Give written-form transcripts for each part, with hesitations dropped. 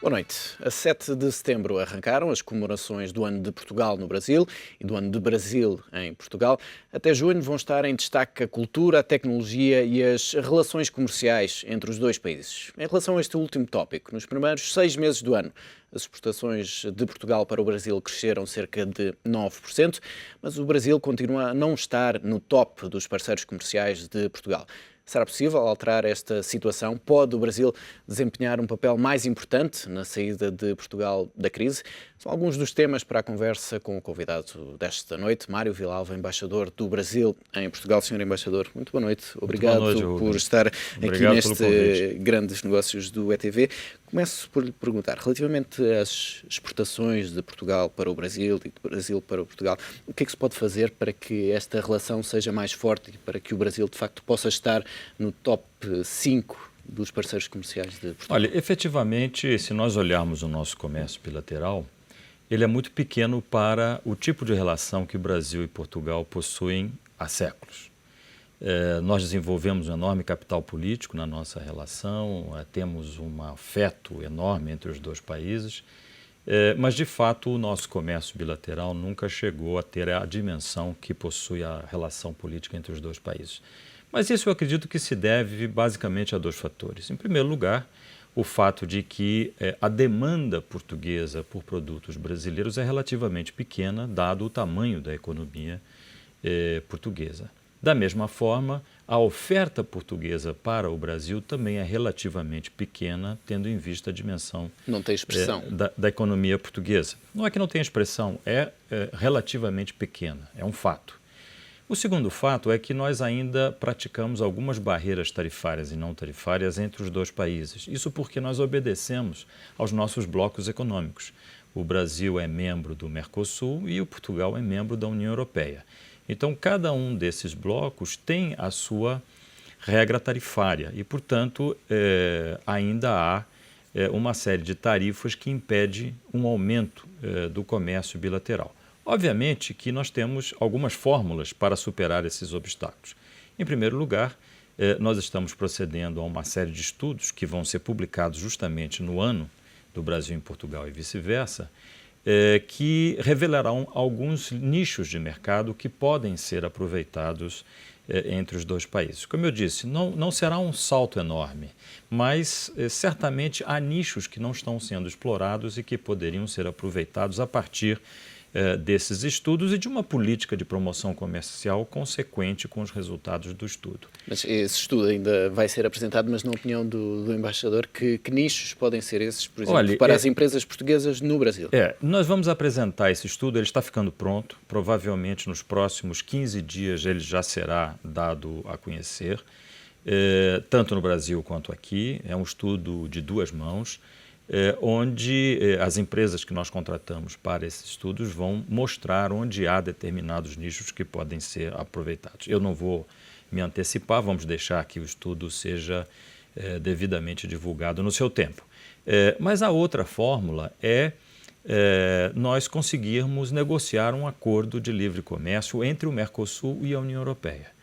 Boa noite. A 7 de setembro arrancaram as comemorações do Ano de Portugal no Brasil e do Ano de Brasil em Portugal. Até junho vão estar em destaque a cultura, a tecnologia e as relações comerciais entre os dois países. Em relação a este último tópico, nos primeiros 6 meses do ano, as exportações de Portugal para o Brasil cresceram cerca de 9%, mas o Brasil continua a não estar no top dos parceiros comerciais de Portugal. Será possível alterar esta situação? Pode o Brasil desempenhar um papel mais importante na saída de Portugal da crise? São alguns dos temas para a conversa com o convidado desta noite, Mário Vilalva, embaixador do Brasil em Portugal. Senhor embaixador, muito boa noite. Obrigado por estar aqui neste Grandes Negócios do ETV. Começo por lhe perguntar, relativamente às exportações de Portugal para o Brasil e do Brasil para Portugal, o que é que se pode fazer para que esta relação seja mais forte e para que o Brasil, de facto, possa estar no top 5 dos parceiros comerciais de Portugal? Olha, efetivamente, se nós olharmos o nosso comércio bilateral, ele é muito pequeno para o tipo de relação que o Brasil e Portugal possuem há séculos. Nós desenvolvemos um enorme capital político na nossa relação, temos um afeto enorme entre os dois países, mas, de fato, o nosso comércio bilateral nunca chegou a ter a dimensão que possui a relação política entre os dois países. Mas isso eu acredito que se deve basicamente a dois fatores. Em primeiro lugar, o fato de que a demanda portuguesa por produtos brasileiros é relativamente pequena, dado o tamanho da economia portuguesa. Da mesma forma, a oferta portuguesa para o Brasil também é relativamente pequena, tendo em vista a dimensão não tem expressão. Da economia portuguesa. Não é que não tenha expressão, é relativamente pequena, é um fato. O segundo fato é que nós ainda praticamos algumas barreiras tarifárias e não tarifárias entre os dois países. Isso porque nós obedecemos aos nossos blocos econômicos. O Brasil é membro do Mercosul e o Portugal é membro da União Europeia. Então, cada um desses blocos tem a sua regra tarifária e, portanto, ainda há uma série de tarifas que impede um aumento do comércio bilateral. Obviamente que nós temos algumas fórmulas para superar esses obstáculos. Em primeiro lugar, nós estamos procedendo a uma série de estudos que vão ser publicados justamente no ano do Brasil em Portugal e vice-versa, que revelarão alguns nichos de mercado que podem ser aproveitados entre os dois países. Como eu disse, não será um salto enorme, mas certamente há nichos que não estão sendo explorados e que poderiam ser aproveitados a partir desses estudos e de uma política de promoção comercial consequente com os resultados do estudo. Mas esse estudo ainda vai ser apresentado, mas na opinião do embaixador, que nichos podem ser esses, por exemplo, olha, para as empresas portuguesas no Brasil? Nós vamos apresentar esse estudo, ele está ficando pronto, provavelmente nos próximos 15 dias ele já será dado a conhecer, tanto no Brasil quanto aqui. É um estudo de duas mãos, onde as empresas que nós contratamos para esses estudos vão mostrar onde há determinados nichos que podem ser aproveitados. Eu não vou me antecipar, vamos deixar que o estudo seja devidamente divulgado no seu tempo. Mas a outra fórmula é nós conseguirmos negociar um acordo de livre comércio entre o Mercosul e a União Europeia.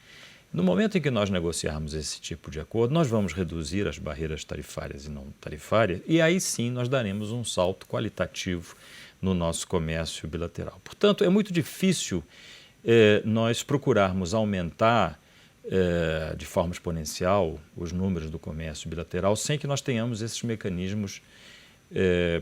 No momento em que nós negociarmos esse tipo de acordo, nós vamos reduzir as barreiras tarifárias e não tarifárias e aí sim nós daremos um salto qualitativo no nosso comércio bilateral. Portanto, é muito difícil nós procurarmos aumentar de forma exponencial os números do comércio bilateral sem que nós tenhamos esses mecanismos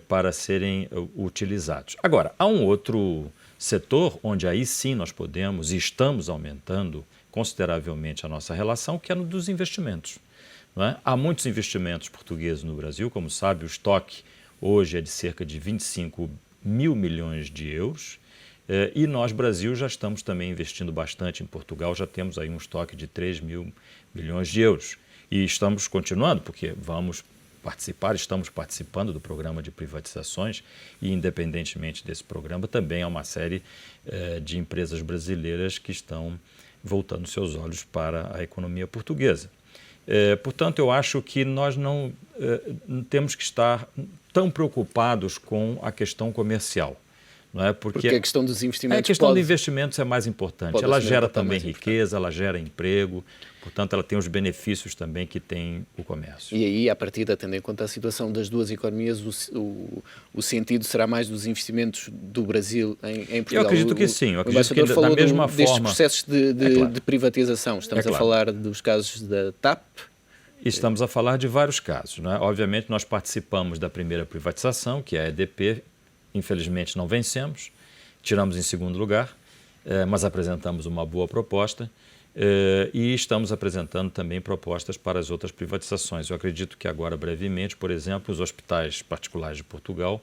para serem utilizados. Agora, há um outro setor onde aí sim nós podemos e estamos aumentando consideravelmente a nossa relação, que é no dos investimentos. Não é? Há muitos investimentos portugueses no Brasil, como sabe, o estoque hoje é de cerca de 25 mil milhões de euros e nós, Brasil, já estamos também investindo bastante em Portugal, já temos aí um estoque de 3 mil milhões de euros e estamos continuando, porque estamos participando do programa de privatizações e, independentemente desse programa, também há uma série de empresas brasileiras que estão voltando seus olhos para a economia portuguesa. Portanto, eu acho que nós não temos que estar tão preocupados com a questão comercial. não é? Porque a questão dos investimentos a questão de investimentos é mais importante. Ela gera também riqueza, ela gera emprego, portanto, ela tem os benefícios também que tem o comércio. E aí, à partida, tendo em conta a situação das duas economias, o sentido será mais dos investimentos do Brasil em Portugal? Eu acredito que sim. Eu acredito que falou da mesma destes forma... processos de privatização. Estamos a falar dos casos da TAP? Estamos a falar de vários casos, não é? Obviamente, nós participamos da primeira privatização, que é a EDP. Infelizmente, não vencemos. Tiramos em segundo lugar, mas apresentamos uma boa proposta e estamos apresentando também propostas para as outras privatizações. Eu acredito que agora, brevemente, por exemplo, os hospitais particulares de Portugal,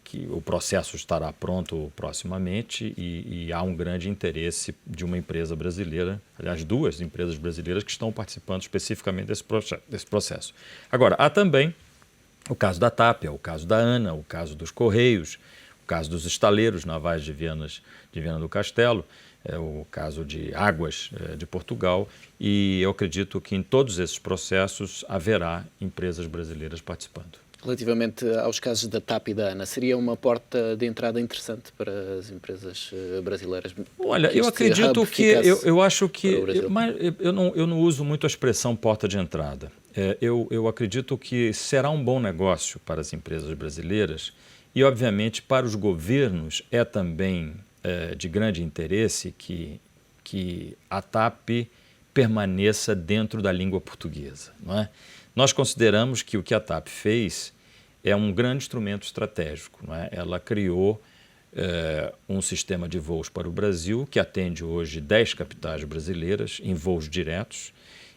que o processo estará pronto proximamente e há um grande interesse de uma empresa brasileira, aliás, duas empresas brasileiras que estão participando especificamente desse processo. Agora, há também o caso da TAP, o caso da ANA, o caso dos Correios, o caso dos estaleiros navais de Viana do Castelo, o caso de Águas de Portugal, e eu acredito que em todos esses processos haverá empresas brasileiras participando. Relativamente aos casos da TAP e da ANA, seria uma porta de entrada interessante para as empresas brasileiras? Olha, eu acredito que, eu acho que, eu não uso muito a expressão porta de entrada. Eu acredito que será um bom negócio para as empresas brasileiras e, obviamente, para os governos é também de grande interesse que a TAP permaneça dentro da língua portuguesa, não é? Nós consideramos que o que a TAP fez é um grande instrumento estratégico, não é? Ela criou um sistema de voos para o Brasil que atende hoje 10 capitais brasileiras em voos diretos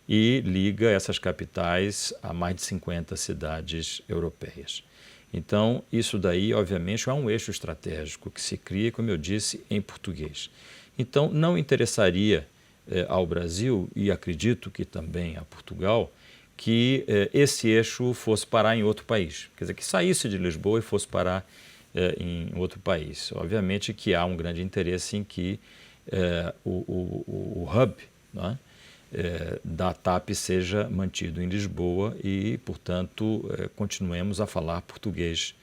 e liga essas capitais a mais de 50 cidades europeias. Então, isso daí, obviamente, é um eixo estratégico que se cria, como eu disse, em português. Então, não interessaria ao Brasil, e acredito que também a Portugal, que esse eixo fosse parar em outro país. Quer dizer, que saísse de Lisboa e fosse parar em outro país. Obviamente que há um grande interesse em que o hub, não é? Da TAP seja mantido em Lisboa e, portanto, continuemos a falar português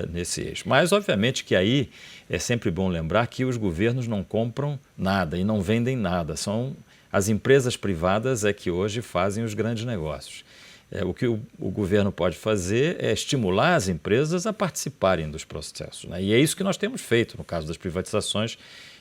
nesse eixo. Mas, obviamente, que aí é sempre bom lembrar que os governos não compram nada e não vendem nada. São as empresas privadas que hoje fazem os grandes negócios. O que o governo pode fazer é estimular as empresas a participarem dos processos, né? E é isso que nós temos feito no caso das privatizações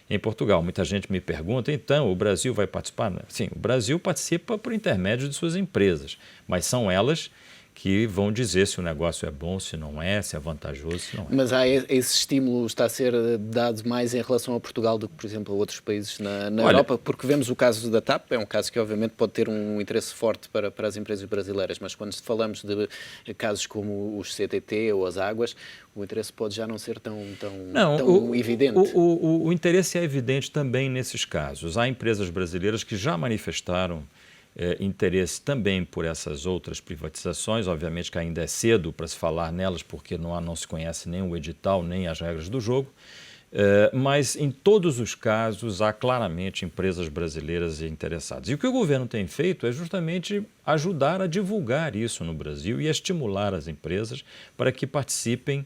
em Portugal. Muita gente me pergunta, então, o Brasil vai participar? Sim, o Brasil participa por intermédio de suas empresas, mas são elas que vão dizer se o negócio é bom, se não é, se é vantajoso, se não é. Mas há esse estímulo está a ser dado mais em relação a Portugal do que, por exemplo, a outros países na Europa? Porque vemos o caso da TAP, é um caso que obviamente pode ter um interesse forte para as empresas brasileiras, mas quando falamos de casos como os CTT ou as Águas, o interesse pode já não ser tão evidente. O interesse é evidente também nesses casos. Há empresas brasileiras que já manifestaram interesse também por essas outras privatizações. Obviamente que ainda é cedo para se falar nelas, porque não se conhece nem o edital, nem as regras do jogo, mas em todos os casos há claramente empresas brasileiras interessadas. E o que o governo tem feito é justamente ajudar a divulgar isso no Brasil e a estimular as empresas para que participem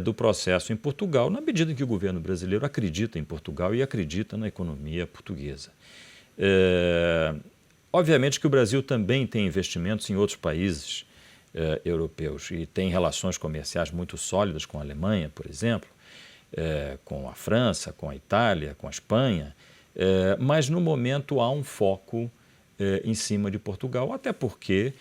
do processo em Portugal, na medida em que o governo brasileiro acredita em Portugal e acredita na economia portuguesa. Obviamente que o Brasil também tem investimentos em outros países europeus e tem relações comerciais muito sólidas com a Alemanha, por exemplo, com a França, com a Itália, com a Espanha, mas no momento há um foco em cima de Portugal, até porque,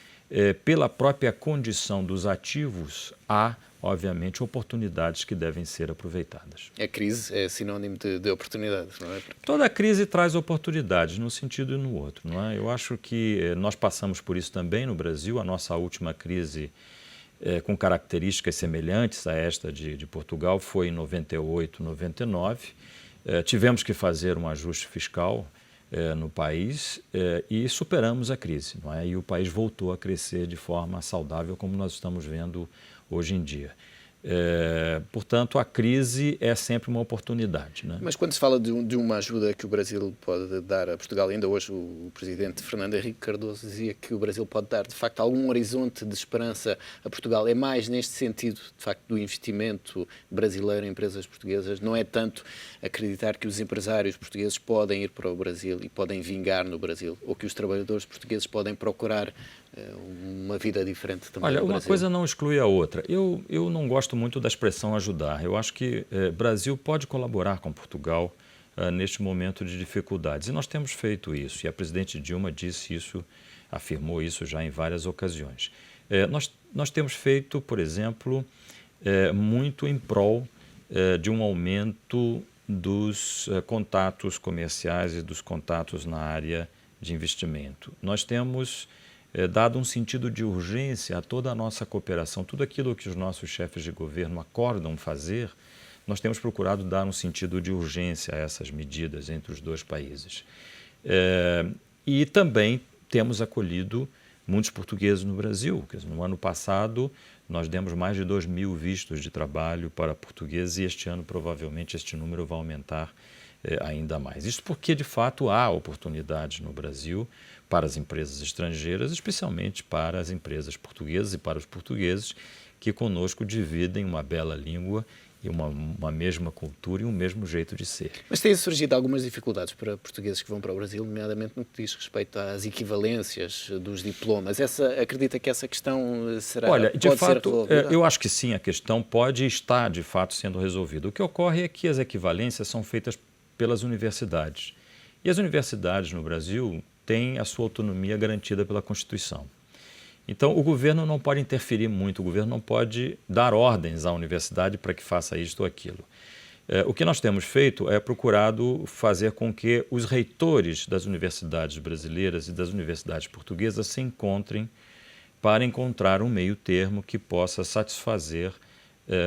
pela própria condição dos ativos, há, obviamente, oportunidades que devem ser aproveitadas. A crise é sinónimo de oportunidades, não é? Toda crise traz oportunidades, num sentido e no outro, não é? Eu acho que nós passamos por isso também no Brasil. A nossa última crise com características semelhantes a esta de Portugal foi em 98, 99. Tivemos que fazer um ajuste fiscal no país e superamos a crise, não é? E o país voltou a crescer de forma saudável, como nós estamos vendo hoje em dia. Portanto, a crise é sempre uma oportunidade, né? Mas quando se fala de uma ajuda que o Brasil pode dar a Portugal, ainda hoje o presidente Fernando Henrique Cardoso dizia que o Brasil pode dar, de facto, algum horizonte de esperança a Portugal. É mais neste sentido, de facto, do investimento brasileiro em empresas portuguesas. Não é tanto acreditar que os empresários portugueses podem ir para o Brasil e podem vingar no Brasil, ou que os trabalhadores portugueses podem procurar uma vida diferente também. Olha, no uma Brasil. coisa não exclui a outra. Eu não gosto muito da expressão ajudar. Eu acho que o Brasil pode colaborar com Portugal neste momento de dificuldades. E nós temos feito isso. E a presidente Dilma disse isso, afirmou isso já em várias ocasiões. Nós temos feito, por exemplo, muito em prol de um aumento dos contatos comerciais e dos contatos na área de investimento. Nós temos dado um sentido de urgência a toda a nossa cooperação, tudo aquilo que os nossos chefes de governo acordam fazer, nós temos procurado dar um sentido de urgência a essas medidas entre os dois países. E também temos acolhido muitos portugueses no Brasil. No ano passado, nós demos mais de 2.000 vistos de trabalho para portugueses e este ano, provavelmente, este número vai aumentar ainda mais. Isso porque, de fato, há oportunidades no Brasil para as empresas estrangeiras, especialmente para as empresas portuguesas e para os portugueses que conosco dividem uma bela língua e uma mesma cultura e um mesmo jeito de ser. Mas têm surgido algumas dificuldades para portugueses que vão para o Brasil, nomeadamente no que diz respeito às equivalências dos diplomas. Acredita que essa questão será, Olha, de pode ser fato, resolvida? eu acho que sim, a questão pode estar, de fato, sendo resolvida. O que ocorre é que as equivalências são feitas pelas universidades. E as universidades no Brasil têm a sua autonomia garantida pela Constituição. Então, o governo não pode interferir muito, o governo não pode dar ordens à universidade para que faça isto ou aquilo. O que nós temos feito é procurado fazer com que os reitores das universidades brasileiras e das universidades portuguesas se encontrem para encontrar um meio termo que possa satisfazer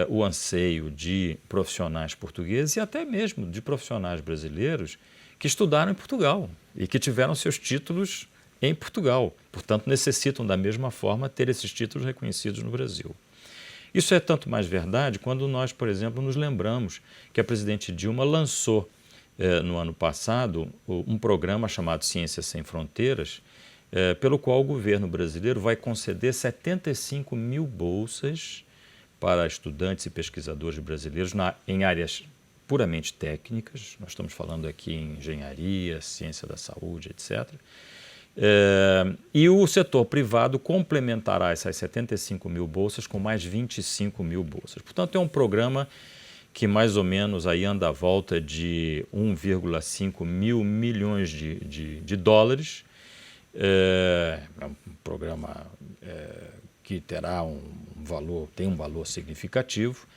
o anseio de profissionais portugueses e até mesmo de profissionais brasileiros que estudaram em Portugal e que tiveram seus títulos em Portugal. Portanto, necessitam da mesma forma ter esses títulos reconhecidos no Brasil. Isso é tanto mais verdade quando nós, por exemplo, nos lembramos que a presidente Dilma lançou no ano passado um programa chamado Ciências Sem Fronteiras, pelo qual o governo brasileiro vai conceder 75 mil bolsas para estudantes e pesquisadores brasileiros em áreas puramente técnicas. Nós estamos falando aqui em engenharia, ciência da saúde, etc. E o setor privado complementará essas 75 mil bolsas com mais 25 mil bolsas. Portanto, é um programa que mais ou menos aí anda à volta de 1,5 mil milhões de dólares. É um programa que terá tem um valor significativo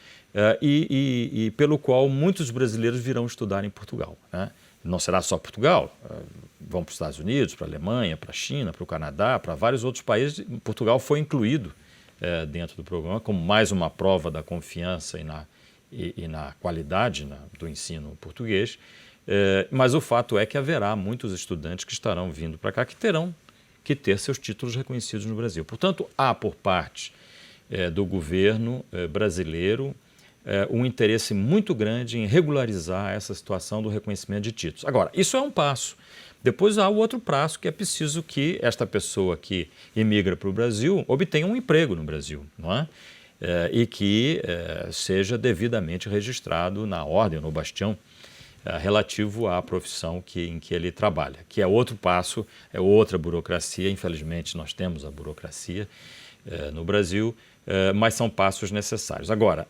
e pelo qual muitos brasileiros virão estudar em Portugal, né? Não será só Portugal, vão para os Estados Unidos, para a Alemanha, para a China, para o Canadá, para vários outros países. Portugal foi incluído dentro do programa como mais uma prova da confiança e na qualidade do ensino português. Mas o fato é que haverá muitos estudantes que estarão vindo para cá que terão que ter seus títulos reconhecidos no Brasil. Portanto, há por parte do governo brasileiro um interesse muito grande em regularizar essa situação do reconhecimento de títulos. Agora, isso é um passo. Depois há o outro passo, que é preciso que esta pessoa que imigra para o Brasil obtenha um emprego no Brasil, não é? E que seja devidamente registrado na ordem, no bastião, relativo à profissão em que ele trabalha, que é outro passo, é outra burocracia. Infelizmente, nós temos a burocracia no Brasil, mas são passos necessários. Agora,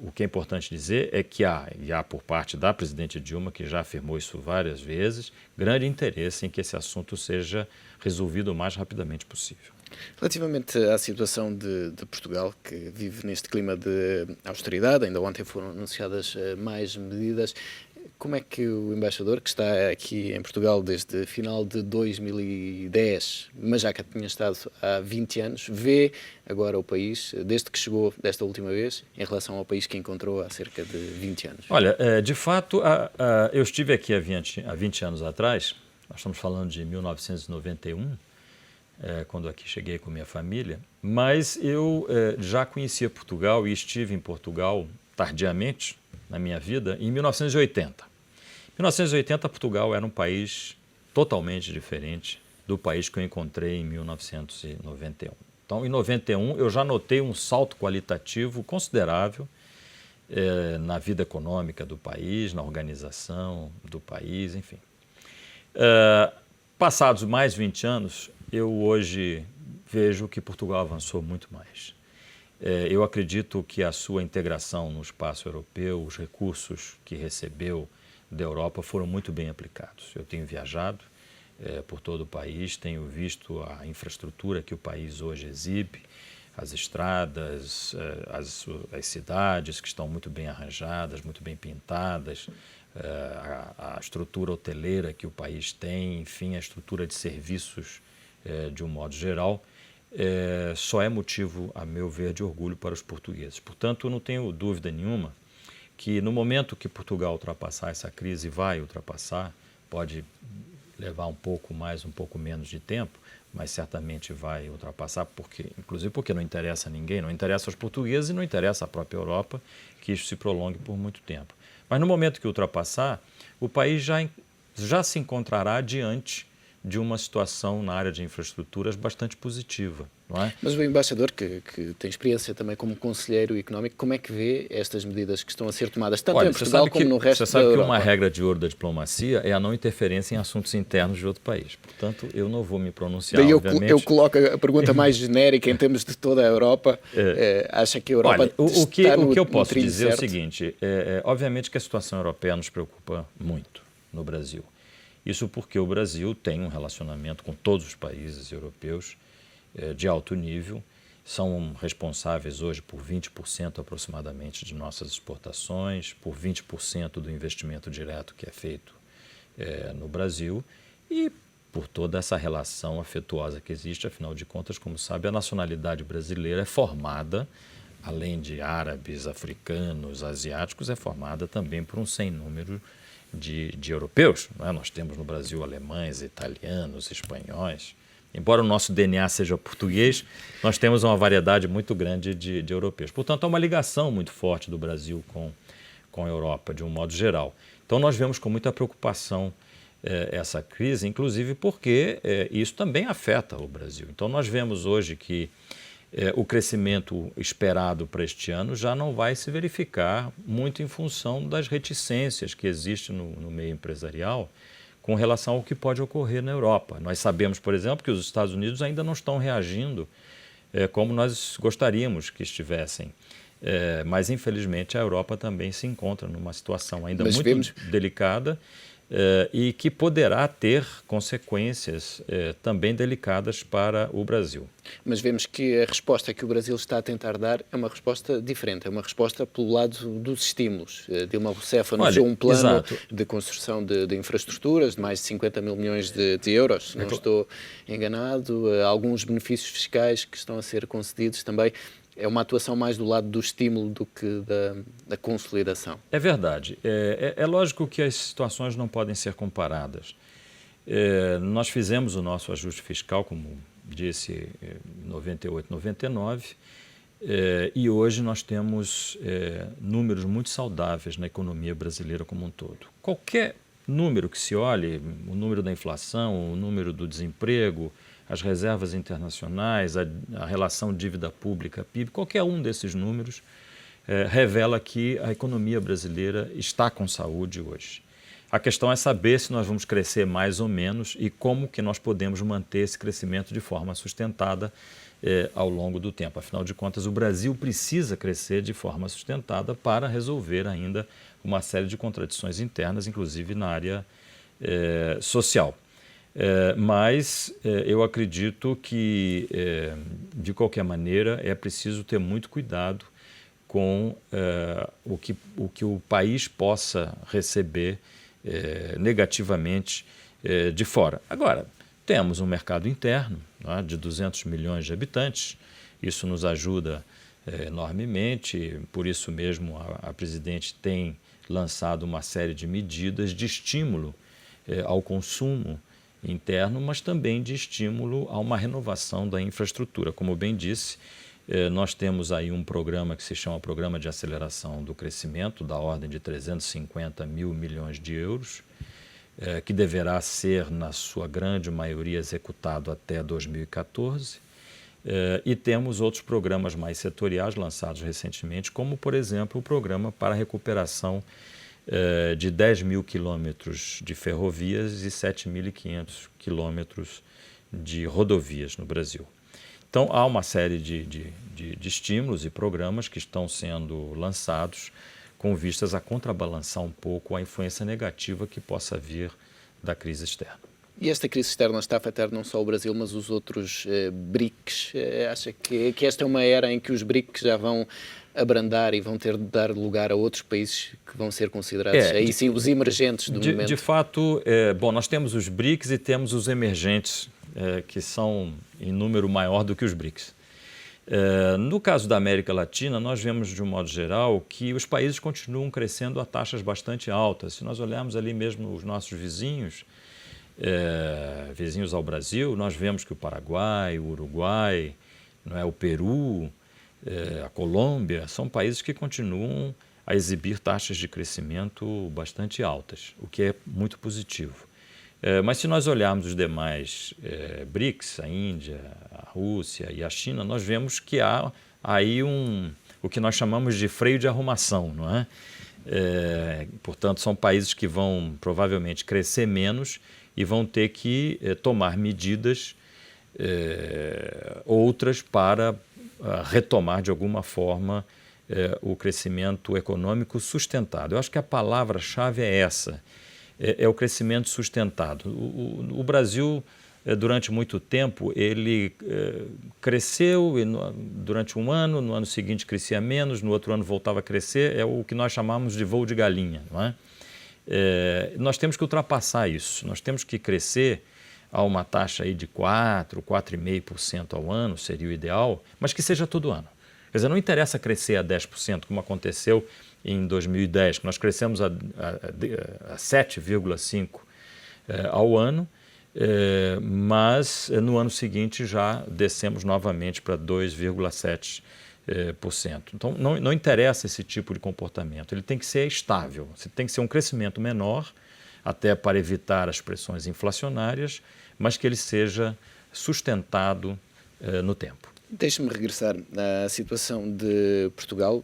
o que é importante dizer é que há por parte da presidente Dilma, que já afirmou isso várias vezes, grande interesse em que esse assunto seja resolvido o mais rapidamente possível. Relativamente à situação de Portugal, que vive neste clima de austeridade, ainda ontem foram anunciadas mais medidas. Como é que o embaixador, que está aqui em Portugal desde final de 2010, mas já que tinha estado há 20 anos, vê agora o país, desde que chegou desta última vez, em relação ao país que encontrou há cerca de 20 anos? Olha, de fato, eu estive aqui há 20 anos atrás, nós estamos falando de 1991, quando aqui cheguei com minha família, mas eu já conhecia Portugal e estive em Portugal tardiamente na minha vida, em 1980. Em 1980, Portugal era um país totalmente diferente do país que eu encontrei em 1991. Então, em 91, eu já notei um salto qualitativo considerável na vida econômica do país, na organização do país, enfim. Passados mais 20 anos, eu hoje vejo que Portugal avançou muito mais. Eu acredito que a sua integração no espaço europeu, os recursos que recebeu da Europa foram muito bem aplicados. Eu tenho viajado por todo o país, tenho visto a infraestrutura que o país hoje exibe, as estradas, as cidades que estão muito bem arranjadas, muito bem pintadas, a estrutura hoteleira que o país tem, enfim, a estrutura de serviços de um modo geral, só é motivo, a meu ver, de orgulho para os portugueses. Portanto, eu não tenho dúvida nenhuma que no momento que Portugal ultrapassar essa crise, vai ultrapassar, pode levar um pouco mais, um pouco menos de tempo, mas certamente vai ultrapassar, inclusive porque não interessa a ninguém, não interessa aos portugueses e não interessa à própria Europa que isso se prolongue por muito tempo. Mas no momento que ultrapassar, o país já se encontrará diante de uma situação na área de infraestruturas bastante positiva, não é? Mas o embaixador, que tem experiência também como conselheiro económico, como é que vê estas medidas que estão a ser tomadas, tanto em Portugal como no resto da Europa? Você sabe que uma regra de ouro da diplomacia é a não interferência em assuntos internos de outro país. Portanto, eu não vou me pronunciar, daí obviamente. Eu coloco a pergunta mais genérica em termos de toda a Europa. Acha que a Europa o que eu posso dizer certo? É o seguinte, obviamente que a situação europeia nos preocupa muito no Brasil. Isso porque o Brasil tem um relacionamento com todos os países europeus de alto nível, são responsáveis hoje por 20% aproximadamente de nossas exportações, por 20% do investimento direto que é feito no Brasil e por toda essa relação afetuosa que existe. Afinal de contas, como sabe, a nacionalidade brasileira é formada, além de árabes, africanos, asiáticos, é formada também por um sem número de europeus. Não é? Nós temos no Brasil alemães, italianos, espanhóis. Embora o nosso DNA seja português, nós temos uma variedade muito grande de europeus. Portanto, há uma ligação muito forte do Brasil com a Europa, de um modo geral. Então, nós vemos com muita preocupação essa crise, inclusive porque isso também afeta o Brasil. Então, nós vemos hoje que o crescimento esperado para este ano já não vai se verificar muito em função das reticências que existem no meio empresarial com relação ao que pode ocorrer na Europa. Nós sabemos, por exemplo, que os Estados Unidos ainda não estão reagindo como nós gostaríamos que estivessem. Mas, infelizmente, a Europa também se encontra numa situação ainda muito delicada e que poderá ter consequências também delicadas para o Brasil. Mas vemos que a resposta que o Brasil está a tentar dar é uma resposta diferente, é uma resposta pelo lado dos estímulos. Dilma Rousseff anunciou um plano de construção de infraestruturas de mais de 50 mil milhões de euros, se não estou enganado, alguns benefícios fiscais que estão a ser concedidos também. É uma atuação mais do lado do estímulo do que da consolidação. É verdade. É lógico que as situações não podem ser comparadas. Nós fizemos o nosso ajuste fiscal, como disse, em 98, 99, e hoje nós temos números muito saudáveis na economia brasileira como um todo. Qualquer número que se olhe, o número da inflação, o número do desemprego, as reservas internacionais, a relação dívida pública-PIB, qualquer um desses números revela que a economia brasileira está com saúde hoje. A questão é saber se nós vamos crescer mais ou menos e como que nós podemos manter esse crescimento de forma sustentada ao longo do tempo. Afinal de contas, o Brasil precisa crescer de forma sustentada para resolver ainda uma série de contradições internas, inclusive na área social. Mas eu acredito que, de qualquer maneira, é preciso ter muito cuidado com o que o país possa receber negativamente de fora. Agora, temos um mercado interno, né, de 200 milhões de habitantes, isso nos ajuda enormemente, por isso mesmo a presidente tem lançado uma série de medidas de estímulo ao consumo interno, mas também de estímulo a uma renovação da infraestrutura. Como bem disse, nós temos aí um programa que se chama Programa de Aceleração do Crescimento, da ordem de 350 mil milhões de euros, que deverá ser, na sua grande maioria, executado até 2014. E temos outros programas mais setoriais lançados recentemente, como, por exemplo, o Programa para a Recuperação de 10 mil quilômetros de ferrovias e 7.500 quilômetros de rodovias no Brasil. Então, há uma série de estímulos e programas que estão sendo lançados com vistas a contrabalançar um pouco a influência negativa que possa vir da crise externa. E esta crise externa está a afetar não só o Brasil, mas os outros BRICS. Acha que esta é uma era em que os BRICS já vão abrandar e vão ter de dar lugar a outros países que vão ser considerados, aí sim, os emergentes do momento? De fato, bom, nós temos os BRICS e temos os emergentes, que são em número maior do que os BRICS. No caso da América Latina, nós vemos, de um modo geral, que os países continuam crescendo a taxas bastante altas. Se nós olharmos ali mesmo os nossos vizinhos, vizinhos ao Brasil, nós vemos que o Paraguai, o Uruguai, não é, o Peru, a Colômbia, são países que continuam a exibir taxas de crescimento bastante altas, o que é muito positivo. Mas se nós olharmos os demais BRICS, a Índia, a Rússia e a China, nós vemos que há aí o que nós chamamos de freio de arrumação, não é? Portanto, são países que vão provavelmente crescer menos e vão ter que tomar medidas outras para retomar de alguma forma o crescimento econômico sustentado. Eu acho que a palavra-chave é essa, é o crescimento sustentado. O Brasil, durante muito tempo, ele cresceu e durante um ano, no ano seguinte crescia menos, no outro ano voltava a crescer, é o que nós chamamos de voo de galinha, não é? Nós temos que ultrapassar isso, nós temos que crescer a uma taxa aí de 4,5% ao ano, seria o ideal, mas que seja todo ano. Quer dizer, não interessa crescer a 10%, como aconteceu em 2010, que nós crescemos a 7,5% ao ano, mas no ano seguinte já descemos novamente para 2,7%. Então, não interessa esse tipo de comportamento, ele tem que ser estável, tem que ser um crescimento menor, até para evitar as pressões inflacionárias, mas que ele seja sustentado no tempo. Deixe-me regressar à situação de Portugal.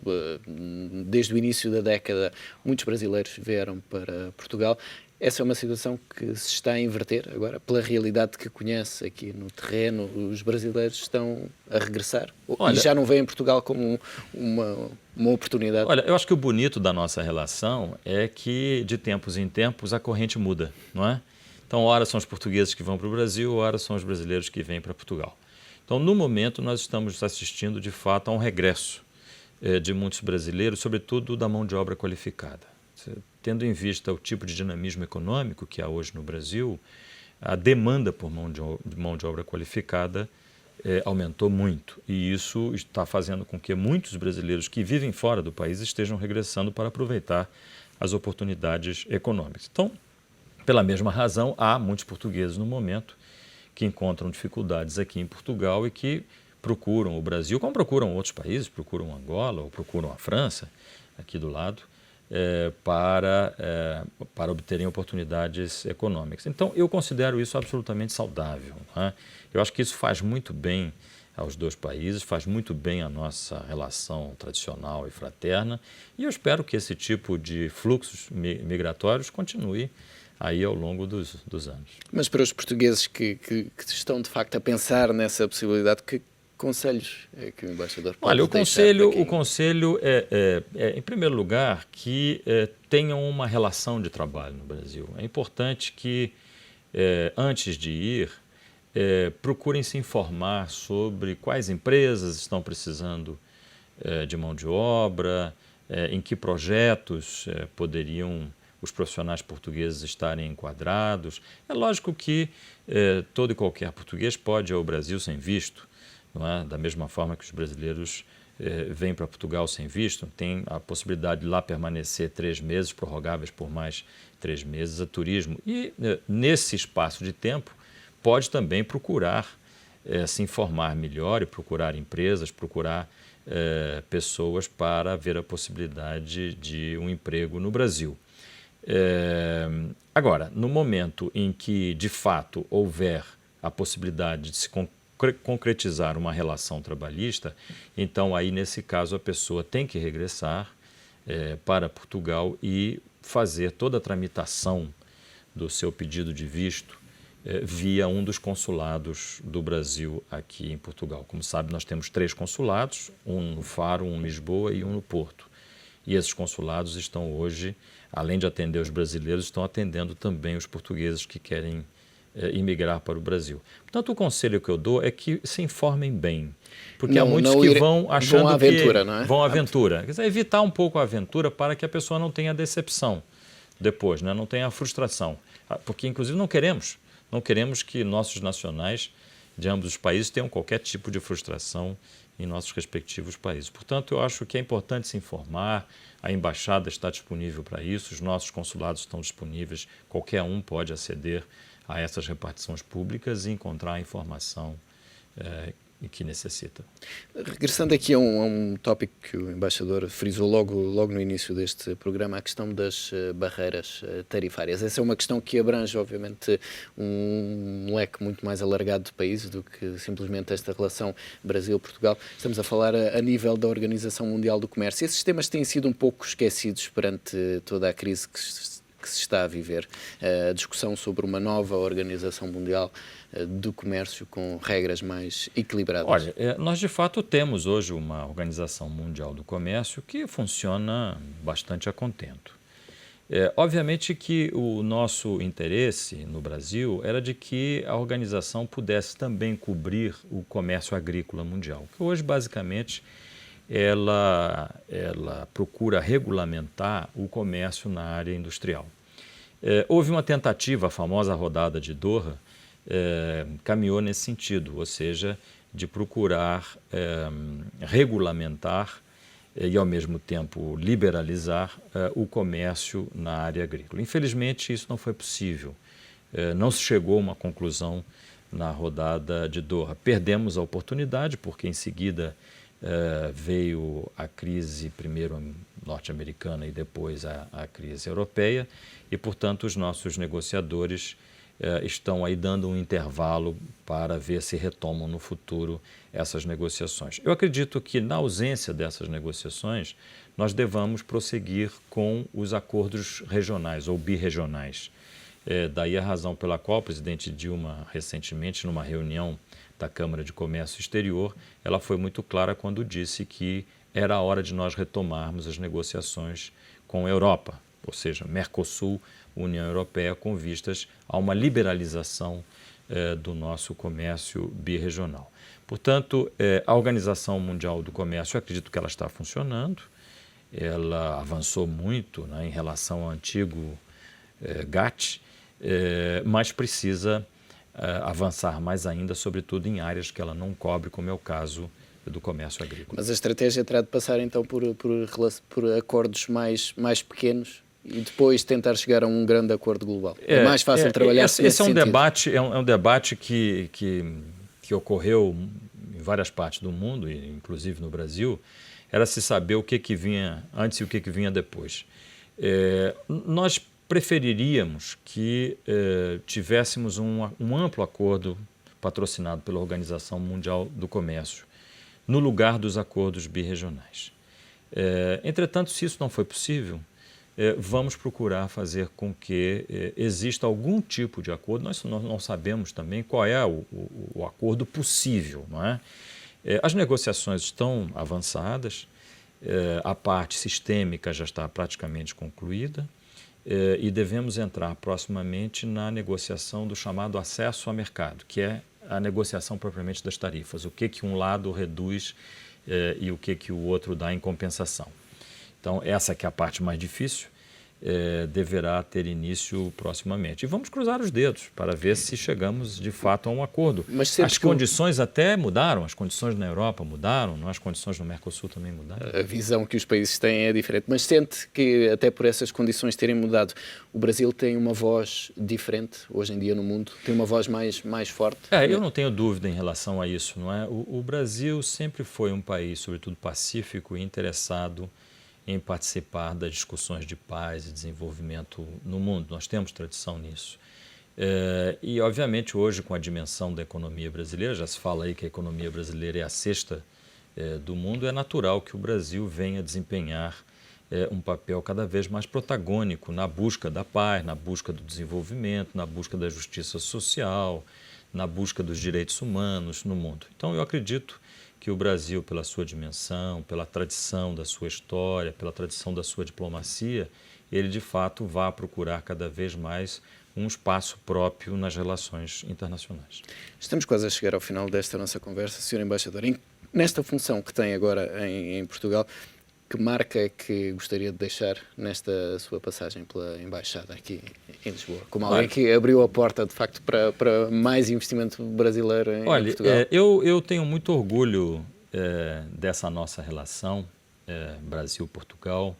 Desde o início da década, muitos brasileiros vieram para Portugal. Essa é uma situação que se está a inverter agora, pela realidade que conhece aqui no terreno. Os brasileiros estão a regressar e já não veem Portugal como uma oportunidade. Olha, eu acho que o bonito da nossa relação é que, de tempos em tempos, a corrente muda, não é? Então, ora são os portugueses que vão para o Brasil, ora são os brasileiros que vêm para Portugal. Então, no momento, nós estamos assistindo, de fato, a um regresso de muitos brasileiros, sobretudo da mão de obra qualificada. Tendo em vista o tipo de dinamismo econômico que há hoje no Brasil, a demanda por mão de obra qualificada aumentou muito. E isso está fazendo com que muitos brasileiros que vivem fora do país estejam regressando para aproveitar as oportunidades econômicas. Então, pela mesma razão, há muitos portugueses no momento que encontram dificuldades aqui em Portugal e que procuram o Brasil, como procuram outros países, procuram Angola ou procuram a França, aqui do lado, para obterem oportunidades econômicas. Então, eu considero isso absolutamente saudável, né? Eu acho que isso faz muito bem aos dois países, faz muito bem à nossa relação tradicional e fraterna, e eu espero que esse tipo de fluxos migratórios continue aí ao longo dos anos. Mas para os portugueses que estão, de facto, a pensar nessa possibilidade, que conselhos é que o embaixador pode Olha, o conselho é, em primeiro lugar, que tenham uma relação de trabalho no Brasil. É importante que, antes de ir, procurem se informar sobre quais empresas estão precisando de mão de obra, em que projetos poderiam os profissionais portugueses estarem enquadrados. É lógico que todo e qualquer português pode ir ao Brasil sem visto, não é? Da mesma forma que os brasileiros vem para Portugal sem visto, tem a possibilidade de lá permanecer 3 meses, prorrogáveis por mais 3 meses a turismo. E nesse espaço de tempo pode também procurar se informar melhor e procurar empresas, procurar pessoas para ver a possibilidade de um emprego no Brasil. Agora, no momento em que de fato houver a possibilidade de se concretizar uma relação trabalhista, então aí nesse caso a pessoa tem que regressar para Portugal e fazer toda a tramitação do seu pedido de visto via um dos consulados do Brasil aqui em Portugal. Como sabe, nós temos 3 consulados, um no Faro, um em Lisboa e um no Porto. E esses consulados estão hoje, além de atender os brasileiros, estão atendendo também os portugueses que querem imigrar para o Brasil. Portanto, o conselho que eu dou é que se informem bem, porque há muitos que vão achando vão à aventura, que não é? vão à aventura. Quer dizer, evitar um pouco a aventura para que a pessoa não tenha decepção depois, né? Não tenha frustração. Porque, inclusive, não queremos que nossos nacionais de ambos os países tenham qualquer tipo de frustração em nossos respectivos países. Portanto, eu acho que é importante se informar, a embaixada está disponível para isso, os nossos consulados estão disponíveis, qualquer um pode aceder a essas repartições públicas e encontrar a informação que necessita. Regressando aqui a um tópico que o embaixador frisou logo no início deste programa, a questão das barreiras tarifárias. Essa é uma questão que abrange, obviamente, um leque muito mais alargado de países do que simplesmente esta relação Brasil-Portugal. Estamos a falar a nível da Organização Mundial do Comércio. Esses temas têm sido um pouco esquecidos perante toda a crise que se está a viver. A discussão sobre uma nova Organização Mundial do Comércio com regras mais equilibradas. Olha, nós de fato temos hoje uma Organização Mundial do Comércio que funciona bastante a contento. Obviamente que o nosso interesse no Brasil era de que a organização pudesse também cobrir o comércio agrícola mundial, que hoje basicamente ela procura regulamentar o comércio na área industrial. Houve uma tentativa, a famosa rodada de Doha, caminhou nesse sentido, ou seja, de procurar regulamentar e, ao mesmo tempo, liberalizar o comércio na área agrícola. Infelizmente, isso não foi possível. Não se chegou a uma conclusão na rodada de Doha. Perdemos a oportunidade, porque em seguida veio a crise, primeiro norte-americana e depois a crise europeia, e, portanto, os nossos negociadores estão aí dando um intervalo para ver se retomam no futuro essas negociações. Eu acredito que, na ausência dessas negociações, nós devamos prosseguir com os acordos regionais ou birregionais. Daí a razão pela qual o presidente Dilma, recentemente, numa reunião da Câmara de Comércio Exterior, ela foi muito clara quando disse que era a hora de nós retomarmos as negociações com a Europa, ou seja, Mercosul, União Europeia, com vistas a uma liberalização do nosso comércio birregional. Portanto, a Organização Mundial do Comércio, eu acredito que ela está funcionando, ela avançou muito, né, em relação ao antigo GATT, mas precisa avançar mais ainda, sobretudo em áreas que ela não cobre, como é o caso do comércio agrícola. Mas a estratégia terá de passar então por acordos mais pequenos e depois tentar chegar a um grande acordo global. É mais fácil trabalhar nesse esse é um sentido. debate, é um debate que ocorreu em várias partes do mundo, inclusive no Brasil, era se saber o que vinha antes e o que vinha depois. Nós preferiríamos que tivéssemos um amplo acordo patrocinado pela Organização Mundial do Comércio, no lugar dos acordos birregionais. Entretanto, se isso não foi possível, vamos procurar fazer com que exista algum tipo de acordo. Nós não sabemos também qual é o acordo possível, não é? As negociações estão avançadas, a parte sistêmica já está praticamente concluída, e devemos entrar proximamente na negociação do chamado acesso ao mercado, que é a negociação propriamente das tarifas, o que um lado reduz e o que o outro dá em compensação. Então, essa que é a parte mais difícil. deverá ter início proximamente. E vamos cruzar os dedos para ver se chegamos de fato a um acordo. Mas as condições até mudaram, as condições na Europa mudaram, não? As condições no Mercosul também mudaram. A visão que os países têm é diferente, mas sente que até por essas condições terem mudado, o Brasil tem uma voz diferente hoje em dia no mundo? Tem uma voz mais forte? Eu não tenho dúvida em relação a isso, não é? O Brasil sempre foi um país, sobretudo pacífico e interessado em participar das discussões de paz e desenvolvimento no mundo. Nós temos tradição nisso. E, obviamente, hoje, com a dimensão da economia brasileira, já se fala aí que a economia brasileira é a sexta do mundo, é natural que o Brasil venha desempenhar um papel cada vez mais protagônico na busca da paz, na busca do desenvolvimento, na busca da justiça social, na busca dos direitos humanos no mundo. Então, eu acredito que o Brasil, pela sua dimensão, pela tradição da sua história, pela tradição da sua diplomacia, ele de fato vai procurar cada vez mais um espaço próprio nas relações internacionais. Estamos quase a chegar ao final desta nossa conversa, Sr. Embaixador. Nesta função que tem agora em Portugal, que marca é que gostaria de deixar nesta sua passagem pela Embaixada aqui em Lisboa? Como alguém que abriu a porta, de facto, para mais investimento brasileiro em Portugal? Olha, eu tenho muito orgulho dessa nossa relação Brasil-Portugal.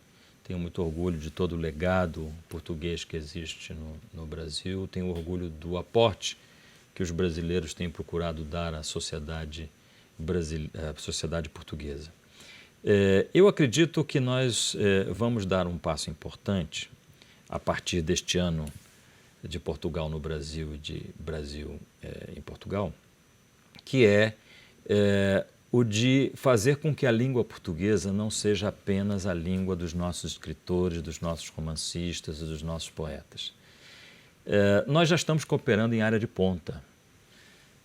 Tenho muito orgulho de todo o legado português que existe no Brasil. Tenho orgulho do aporte que os brasileiros têm procurado dar à sociedade portuguesa. Eu acredito que nós vamos dar um passo importante a partir deste ano de Portugal no Brasil e de Brasil em Portugal, que é o de fazer com que a língua portuguesa não seja apenas a língua dos nossos escritores, dos nossos romancistas e dos nossos poetas. Nós já estamos cooperando em área de ponta.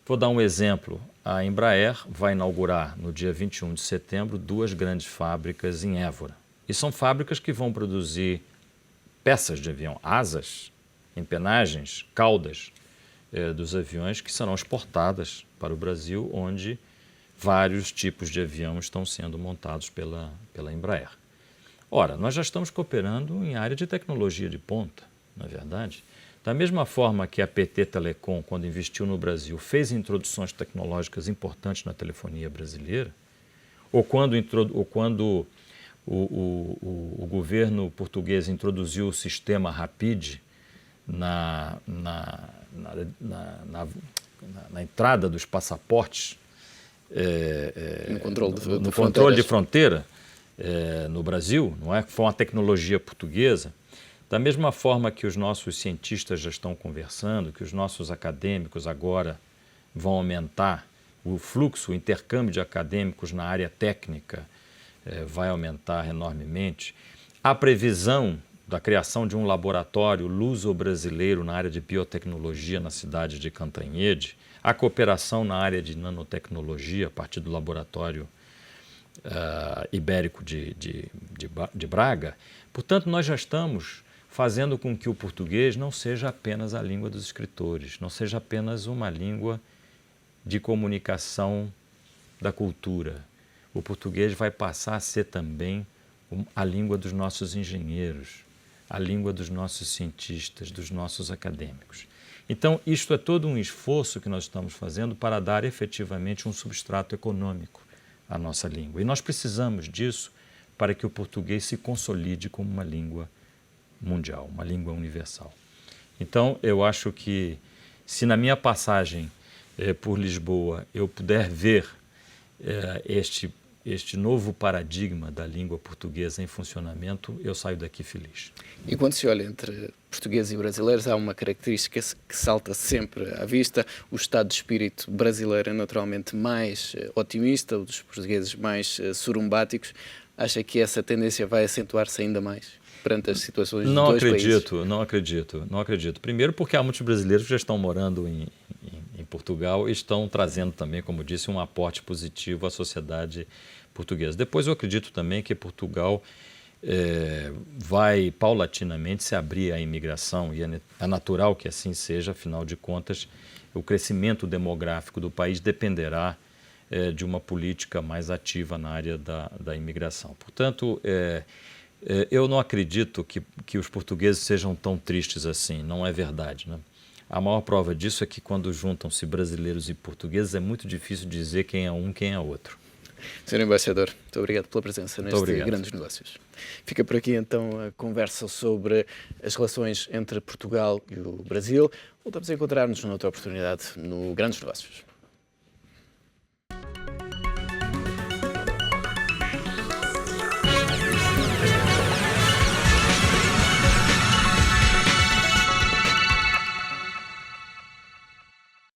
Vou dar um exemplo. A Embraer vai inaugurar, no dia 21 de setembro, 2 grandes fábricas em Évora. E são fábricas que vão produzir peças de avião, asas, empenagens, caudas dos aviões que serão exportadas para o Brasil, onde vários tipos de avião estão sendo montados pela Embraer. Ora, nós já estamos cooperando em área de tecnologia de ponta, não é verdade? Da mesma forma que a PT Telecom, quando investiu no Brasil, fez introduções tecnológicas importantes na telefonia brasileira, ou quando o governo português introduziu o sistema Rapid na entrada dos passaportes, no controle de fronteira no Brasil, não é? Foi uma tecnologia portuguesa. Da mesma forma que os nossos cientistas já estão conversando, que os nossos acadêmicos agora vão aumentar o fluxo, o intercâmbio de acadêmicos na área técnica vai aumentar enormemente. A previsão da criação de um laboratório luso-brasileiro na área de biotecnologia na cidade de Cantanhede, a cooperação na área de nanotecnologia a partir do laboratório ibérico de Braga. Portanto, nós já estamos fazendo com que o português não seja apenas a língua dos escritores, não seja apenas uma língua de comunicação da cultura. O português vai passar a ser também a língua dos nossos engenheiros, a língua dos nossos cientistas, dos nossos acadêmicos. Então, isto é todo um esforço que nós estamos fazendo para dar efetivamente um substrato econômico à nossa língua. E nós precisamos disso para que o português se consolide como uma língua mundial, uma língua universal. Então, eu acho que se na minha passagem por Lisboa eu puder ver este novo paradigma da língua portuguesa em funcionamento, eu saio daqui feliz. E quando se olha entre portugueses e brasileiros, há uma característica que salta sempre à vista. O estado de espírito brasileiro é naturalmente mais otimista, o dos portugueses mais surumbáticos. Acha que essa tendência vai acentuar-se ainda mais perante as situações dos dois países? Não acredito. Primeiro porque há muitos brasileiros que já estão morando em Portugal e estão trazendo também, como disse, um aporte positivo à sociedade portuguesa. Depois eu acredito também que Portugal vai paulatinamente se abrir à imigração e é natural que assim seja, afinal de contas, o crescimento demográfico do país dependerá de uma política mais ativa na área da imigração. Portanto, Eu não acredito que os portugueses sejam tão tristes assim, não é verdade, né? A maior prova disso é que quando juntam-se brasileiros e portugueses é muito difícil dizer quem é um, quem é outro. Senhor Embaixador, muito obrigado pela presença Muito neste obrigado. Grandes Negócios. Fica por aqui então a conversa sobre as relações entre Portugal e o Brasil. Voltamos a encontrar-nos noutra oportunidade no Grandes Negócios.